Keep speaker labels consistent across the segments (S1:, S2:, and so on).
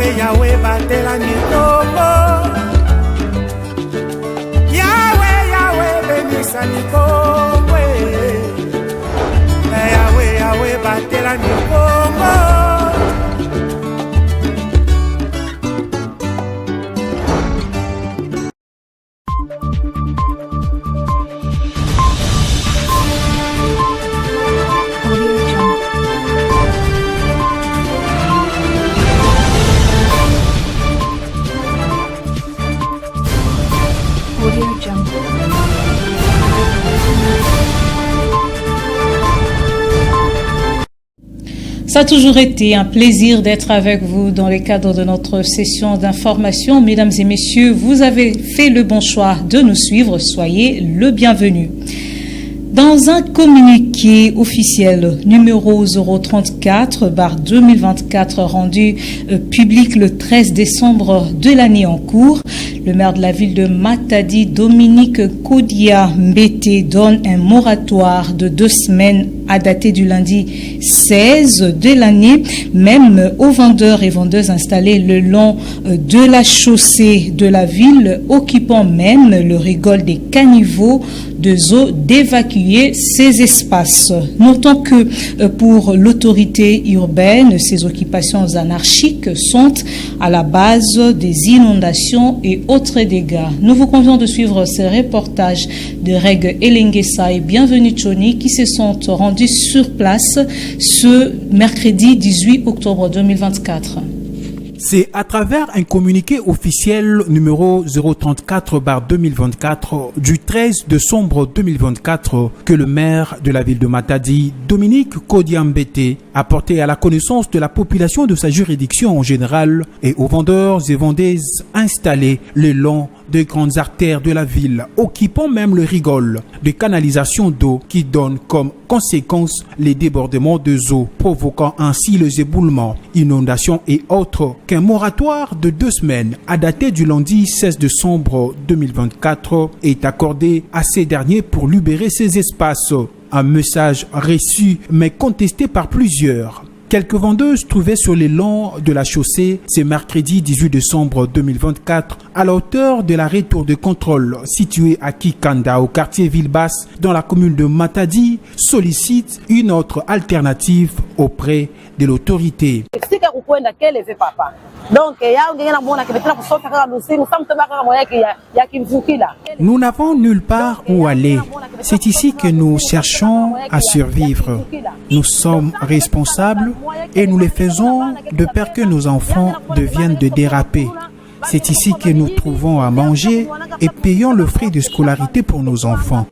S1: Yahweh, Yahweh, batela mikongo. Yahweh, Yahweh, benisa mikongo. Yahweh, Yahweh, batela mikongo.
S2: Ça a toujours été un plaisir d'être avec vous dans le cadre de notre session d'information. Mesdames et messieurs, vous avez fait le bon choix de nous suivre. Soyez le bienvenu. Dans un communiqué officiel numéro 034/2024 rendu public le 13 décembre de l'année en cours, le maire de la ville de Matadi, Dominique Kodia Mbete, donne un moratoire de 2 semaines à dater du lundi 16 de l'année, même aux vendeurs et vendeuses installés le long de la chaussée de la ville, occupant même le rigole des caniveaux de eau, d'évacuer ces espaces. Notons que pour l'autorité urbaine, ces occupations anarchiques sont à la base des inondations et autres dégâts. Nous vous convions de suivre ces reportages de Reg Elengesa et Bienvenue Choni qui se sont rendus sur place ce mercredi 18 octobre 2024.
S3: C'est à travers un communiqué officiel numéro 034/2024 du 13 décembre 2024 que le maire de la ville de Matadi, Dominique Kodia Mbete, a porté à la connaissance de la population de sa juridiction en général et aux vendeurs et vendeuses installés le long des grandes artères de la ville, occupant même le rigole de canalisation d'eau qui donne comme conséquence les débordements de eau, provoquant ainsi les éboulements, inondations et autres, qu'un moratoire de 2 semaines à dater du lundi 16 décembre 2024 est accordé à ces derniers pour libérer ces espaces. Un message reçu mais contesté par plusieurs. Quelques vendeuses trouvées sur les longs de la chaussée ce mercredi 18 décembre 2024 à la hauteur de l'arrêt tour de contrôle situé à Kikanda au quartier Villebasse dans la commune de Matadi sollicitent une autre alternative auprès de l'autorité. Nous n'avons nulle part où aller. C'est ici que nous cherchons à survivre. Nous sommes responsables et nous le faisons de peur que nos enfants deviennent de déraper. C'est ici que nous trouvons à manger et payons le frais de scolarité pour nos enfants.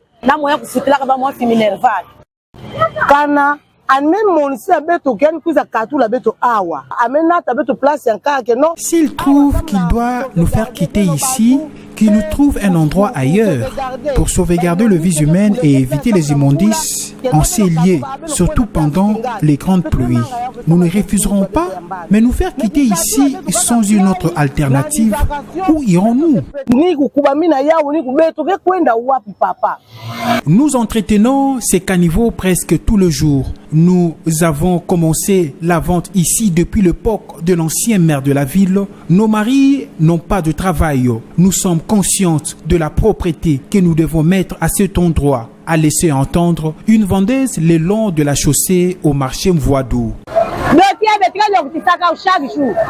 S3: S'il trouve qu'il doit nous faire quitter ici, qu'il nous trouve un endroit ailleurs pour sauvegarder le vie humaine et éviter les immondices en ces lieux, surtout pendant les grandes pluies. Nous ne refuserons pas, mais nous faire quitter ici sans une autre alternative, où irons-nous? Nous entretenons ces caniveaux presque tous les jours. Nous avons commencé la vente ici depuis l'époque de l'ancien maire de la ville. Nos maris n'ont pas de travail. Nous sommes conscientes de la propreté que nous devons mettre à cet endroit, a laissé entendre une vendeuse le long de la chaussée au marché Mvoadou.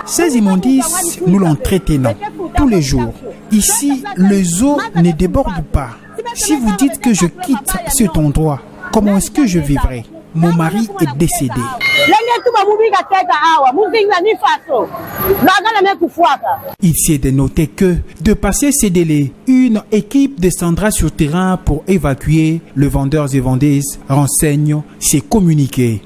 S3: Ces immondices, nous l'entretenons tous les jours. Ici, les eaux ne débordent pas. Si vous dites que je quitte cet endroit, comment est-ce que je vivrai? Mon mari est décédé. Il s'est de noter que, de passer ces délais, une équipe descendra sur terrain pour évacuer. Le vendeur et vendeuse renseigne ses communiqués.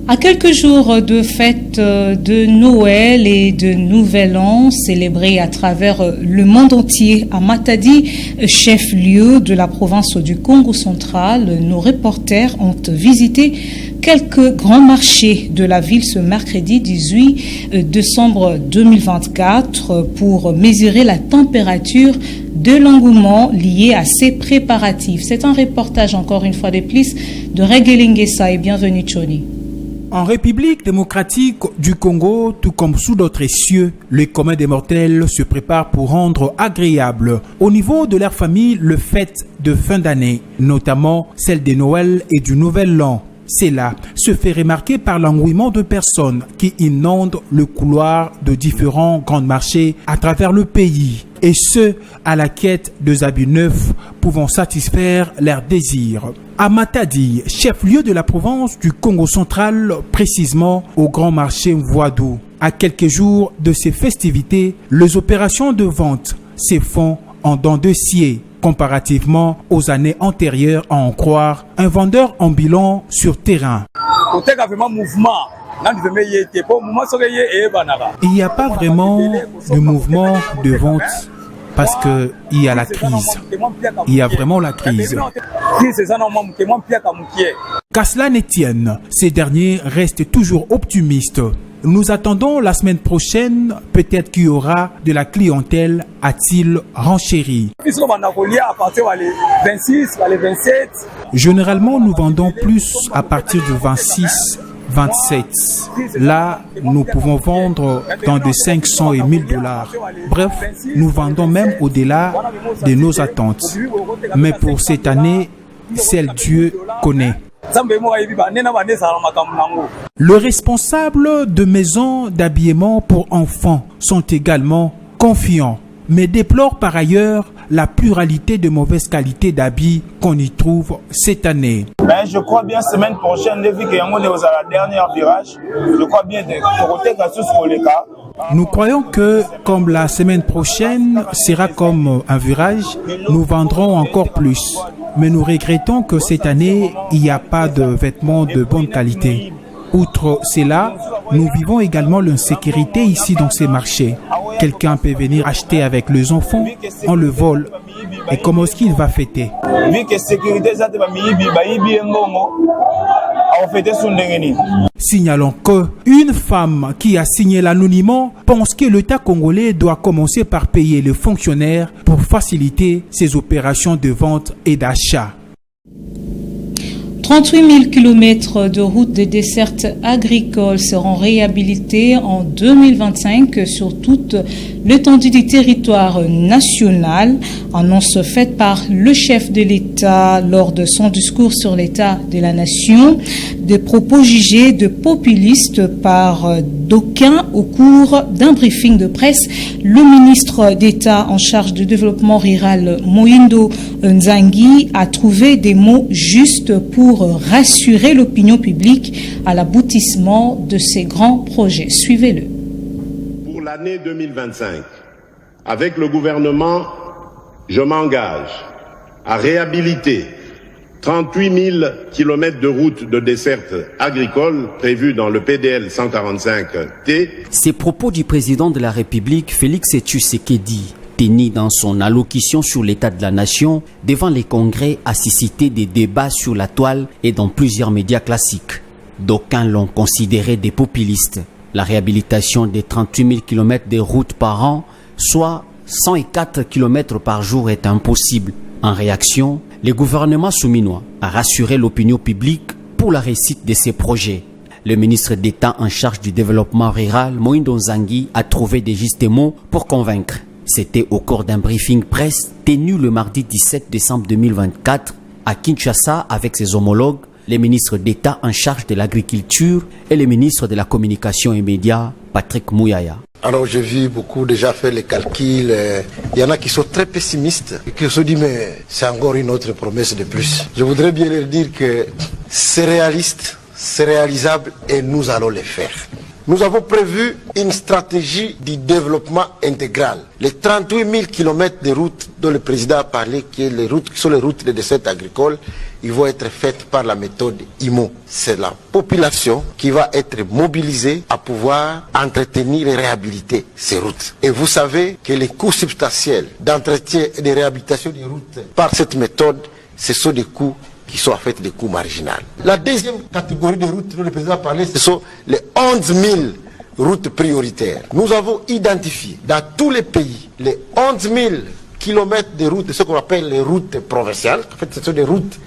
S2: À quelques jours de fête de Noël et de Nouvel An célébrés à travers le monde entier à Matadi, chef-lieu de la province du Congo central, nos reporters ont visité quelques grands marchés de la ville ce mercredi 18 décembre 2024 pour mesurer la température de l'engouement lié à ces préparatifs. C'est un reportage encore une fois de plus de Reg Elengesa et Bienvenue Choni.
S3: En République démocratique du Congo, tout comme sous d'autres cieux, le commun des mortels se prépare pour rendre agréable au niveau de leur famille le fête de fin d'année, notamment celle de Noël et du Nouvel An. Cela se fait remarquer par l'engouement de personnes qui inondent le couloir de différents grands marchés à travers le pays, et ce, à la quête de habits neufs pouvant satisfaire leurs désirs. À Matadi, chef-lieu de la province du Congo central, précisément au grand marché Mvoadou. À quelques jours de ces festivités, les opérations de vente se font en dents de scié. Comparativement aux années antérieures, à en croire un vendeur ambulant sur terrain. Il n'y a pas vraiment de mouvement de vente parce qu'il y a la crise. Il y a vraiment la crise. Qu'à cela ne tienne, ces derniers restent toujours optimistes. Nous attendons la semaine prochaine, peut-être qu'il y aura de la clientèle, a-t-il renchéri. Généralement, nous vendons plus à partir du 26, 27. Là, nous pouvons vendre dans de 500 et 1000 dollars. Bref, nous vendons même au-delà de nos attentes. Mais pour cette année, seul Dieu connaît. Le responsable de maisons d'habillement pour enfants sont également confiants, mais déplorent par ailleurs la pluralité de mauvaises qualités d'habits qu'on y trouve cette année.
S4: Ben, je crois bien semaine prochaine, vu que Yango est au dernier virage, je crois bien
S3: Nous croyons que, comme la semaine prochaine sera comme un virage, nous vendrons encore plus. Mais nous regrettons que cette année, il n'y a pas de vêtements de bonne qualité. Outre cela, nous vivons également l'insécurité ici dans ces marchés. Quelqu'un peut venir acheter avec les enfants, on le vole. Et comment est-ce qu'il va fêter? Signalons que une femme qui a signé l'anonymat pense que l'État congolais doit commencer par payer les fonctionnaires pour faciliter ses opérations de vente et d'achat.
S2: 38 000 km de routes de desserte agricole seront réhabilités en 2025 sur toute l'étendue du territoire national. Annonce faite par le chef de l'État lors de son discours sur l'état de la nation. Des propos jugés de populistes par d'aucuns au cours d'un briefing de presse. Le ministre d'État en charge du développement rural, Moïndo Nzangi, a trouvé des mots justes pour rassurer l'opinion publique à l'aboutissement de ces grands projets. Suivez-le.
S5: Pour l'année 2025, avec le gouvernement, je m'engage à réhabiliter 38 000 km de routes de desserte agricole prévues dans le PDL 145T.
S6: Ces propos du président de la République, Félix Tshisekedi, tenu dans son allocution sur l'état de la nation devant les congrès, a suscité des débats sur la toile et dans plusieurs médias classiques. D'aucuns l'ont considéré des populistes. La réhabilitation des 38 000 km de routes par an, soit 104 km par jour, est impossible. En réaction, le gouvernement souminois a rassuré l'opinion publique pour la réussite de ces projets. Le ministre d'État en charge du développement rural, Moïndo Nzangi, a trouvé des justes mots pour convaincre. C'était au cours d'un briefing presse tenu le mardi 17 décembre 2024 à Kinshasa avec ses homologues, les ministres d'État en charge de l'agriculture et le ministre de la communication et médias, Patrick Mouyaya.
S7: Alors j'ai vu beaucoup déjà faire les calculs, il y en a qui sont très pessimistes et qui se disent mais c'est encore une autre promesse de plus. Je voudrais bien leur dire que c'est réaliste, c'est réalisable et nous allons le faire. Nous avons prévu une stratégie de développement intégral. Les 38 000 km de routes dont le président a parlé, qui sont les routes de desserte agricole, ils vont être faites par la méthode IMO. C'est la population qui va être mobilisée à pouvoir entretenir et réhabiliter ces routes. Et vous savez que les coûts substantiels d'entretien et de réhabilitation des routes par cette méthode, ce sont des coûts qui sont en fait des coûts marginaux. La deuxième catégorie de routes dont le président a parlé, ce sont les 11 000 routes prioritaires. Nous avons identifié dans tous les pays les 11 000 kilomètres de routes, ce qu'on appelle les routes provinciales. En fait, ce sont des routes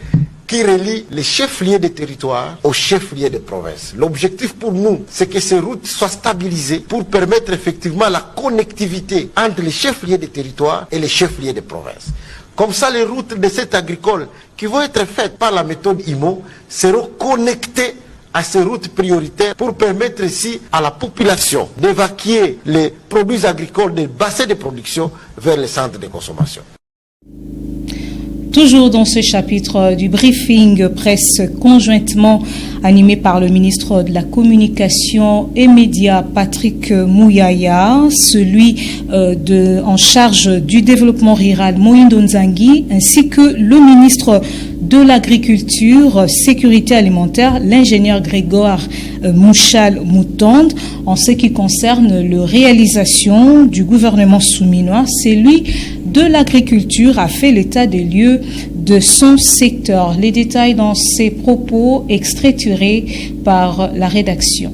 S7: qui relie les chefs-lieux des territoires aux chefs-lieux des provinces. L'objectif pour nous, c'est que ces routes soient stabilisées pour permettre effectivement la connectivité entre les chefs-lieux des territoires et les chefs-lieux des provinces. Comme ça, les routes de cette agricole qui vont être faites par la méthode IMO seront connectées à ces routes prioritaires pour permettre ici à la population d'évacuer les produits agricoles des bassins de production vers les centres de consommation.
S2: Toujours dans ce chapitre du briefing presse conjointement animé par le ministre de la Communication et Médias Patrick Mouyaya, celui en charge du développement rural Moïndo Nzangi, ainsi que le ministre de l'Agriculture, Sécurité alimentaire, l'ingénieur Grégoire Mouchal Moutande. En ce qui concerne la réalisation du gouvernement souminois, c'est lui de l'agriculture a fait l'état des lieux de son secteur. Les détails dans ces propos extraits tirés par la rédaction.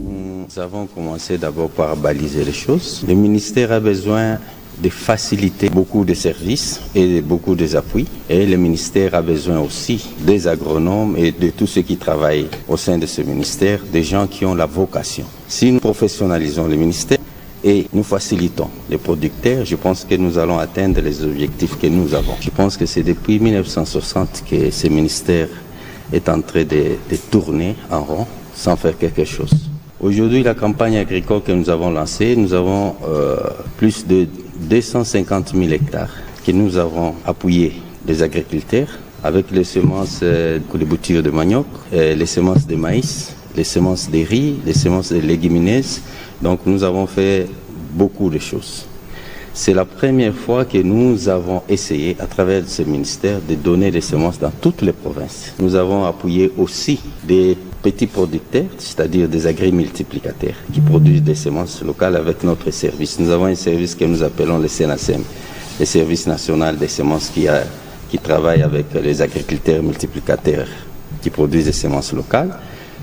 S8: Nous avons commencé d'abord par baliser les choses. Le ministère a besoin de faciliter beaucoup de services et beaucoup des appuis. Et le ministère a besoin aussi des agronomes et de tous ceux qui travaillent au sein de ce ministère, des gens qui ont la vocation. Si nous professionnalisons le ministère et nous facilitons les producteurs, je pense que nous allons atteindre les objectifs que nous avons. Je pense que c'est depuis 1960 que ce ministère est en train de tourner en rond sans faire quelque chose. Aujourd'hui, la campagne agricole que nous avons lancée, nous avons plus de 250 000 hectares que nous avons appuyé les agriculteurs avec les semences de boutures de manioc, les semences de maïs, les semences de riz, les semences de légumineuses. Donc nous avons fait beaucoup de choses. C'est la première fois que nous avons essayé, à travers ce ministère, de donner des semences dans toutes les provinces. Nous avons appuyé aussi des petits producteurs, c'est-à-dire des agri-multiplicateurs, qui produisent des semences locales avec notre service. Nous avons un service que nous appelons le SENASEM, le service national des semences qui travaille avec les agriculteurs multiplicateurs qui produisent des semences locales.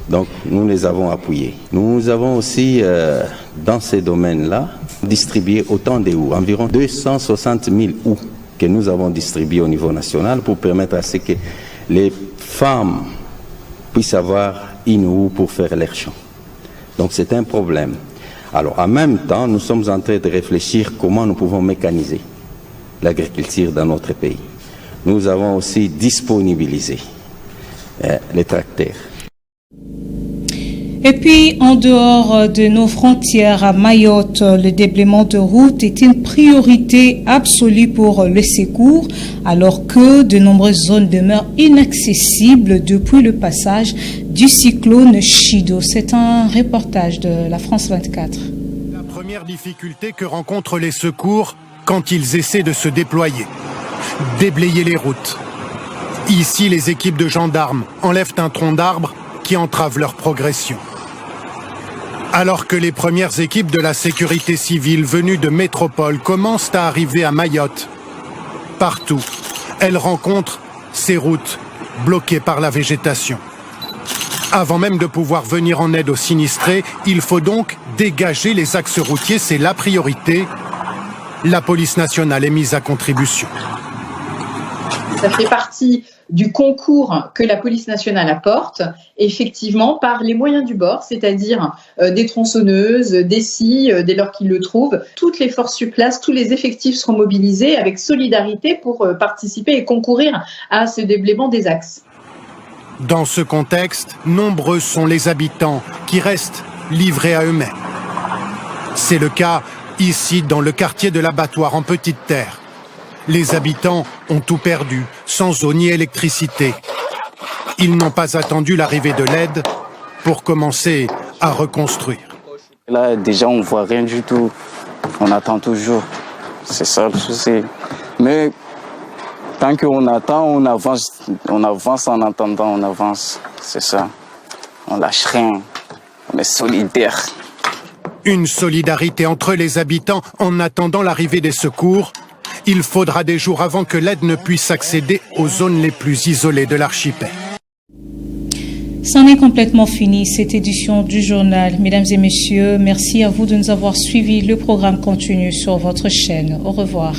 S8: Donc, nous les avons appuyés. Nous avons aussi, dans ces domaines-là, distribué autant de houes, environ 260 000 houes que nous avons distribuées au niveau national pour permettre à ce que les femmes puissent avoir une houe pour faire leurs champs. Donc, c'est un problème. Alors, en même temps, nous sommes en train de réfléchir comment nous pouvons mécaniser l'agriculture dans notre pays. Nous avons aussi disponibilisé les tracteurs.
S2: Et puis, en dehors de nos frontières à Mayotte, le déblaiement de route est une priorité absolue pour le secours, alors que de nombreuses zones demeurent inaccessibles depuis le passage du cyclone Chido. C'est un reportage de la France 24.
S9: La première difficulté que rencontrent les secours quand ils essaient de se déployer, déblayer les routes. Ici, les équipes de gendarmes enlèvent un tronc d'arbre qui entrave leur progression. Alors que les premières équipes de la sécurité civile venues de métropole commencent à arriver à Mayotte, partout, elles rencontrent ces routes bloquées par la végétation. Avant même de pouvoir venir en aide aux sinistrés, il faut donc dégager les axes routiers, c'est la priorité. La police nationale est mise à contribution.
S10: Ça fait partie du concours que la police nationale apporte, effectivement, par les moyens du bord, c'est-à-dire des tronçonneuses, des scies, dès lors qu'ils le trouvent. Toutes les forces sur place, tous les effectifs seront mobilisés avec solidarité pour participer et concourir à ce déblaiement des axes.
S9: Dans ce contexte, nombreux sont les habitants qui restent livrés à eux-mêmes. C'est le cas ici, dans le quartier de l'Abattoir, en Petite Terre. Les habitants ont tout perdu, sans eau ni électricité. Ils n'ont pas attendu l'arrivée de l'aide pour commencer à reconstruire.
S11: Là, déjà, on ne voit rien du tout. On attend toujours. C'est ça le souci. Mais tant qu'on attend, on avance en attendant, on avance. C'est ça. On lâche rien. On est solidaires.
S9: Une solidarité entre les habitants en attendant l'arrivée des secours. Il faudra des jours avant que l'aide ne puisse accéder aux zones les plus isolées de l'archipel.
S2: C'en est complètement fini, cette édition du journal. Mesdames et messieurs, merci à vous de nous avoir suivis. Le programme continue sur votre chaîne. Au revoir.